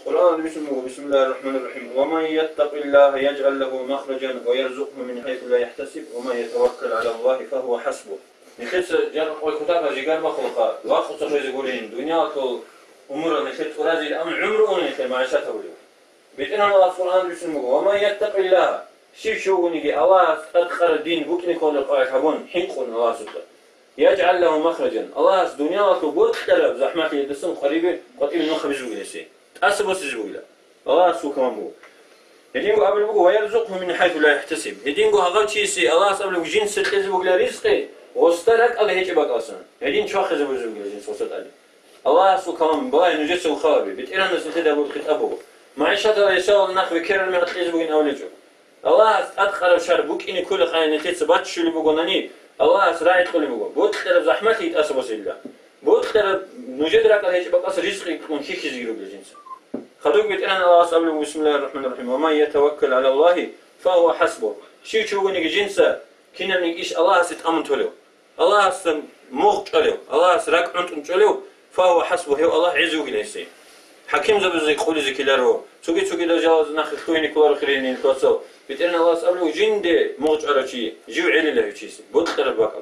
قرآن بسم الله الرحمن الرحيم ومن يتق الله يجعل له مخرجا ويرزقه من حيث لا يحتسب ومن يتوكل على الله فهو حسبه. نخيت جار قوي كتابة جيجار مخلوقا واخد صفيز يقولين دنيا كل أمور نخيت فرازي الأمر عمره نخيت معيشته وليه. بيتنا الله القرآن بسم الله ومن يتق الله شو نيجي الله أدخل الدين بوكني كل قاعد حبون حينقون الله سبحانه. يجعل له مخرجا الله دنيا كل بوت كلام زحمة يدسم قريبة قريب من خمس جولسي. أسبوس جويلا الله سو كمان بو هدينغو قبل بو ويرزقه من حيث لا يحتسب هدينغو هغل شيء الله قبل جنس الخز بو رزقه وسترك الله هيك بقى اصلا هدين شو خز بو جنس وسط عليه الله سو كمان باي نجس وخابي بتيران نسيت ابو كتابه معيشته يسال نخوي كرر من خز بو اولجو الله ادخل شر بوك ان كل قاينه ثبات شو اللي بقولني الله اسرع يدخل بو بوت خرب زحمتي اسبوس الله بوت خرب نجدرك الله هيك بقى رزقي يكون هيك يجرو بالجنس خذوك بيت أنا الله سبحانه بسم الله الرحمن الرحيم ومن يتوكل على الله فهو حسبه شو تشوفني جنسا كنا نيجيش الله ستأمن تلو الله ستم مغ تلو الله سرق أنت تلو فهو حسبه هو الله عزوه ليسي حكيم زبزي خولي زي كلارو سوقي لجاوز ناخذ خويني كلار خليني الكوسو بيت أنا الله سبحانه جند مغ تلو شيء جو علي له شيء بود خرب بقى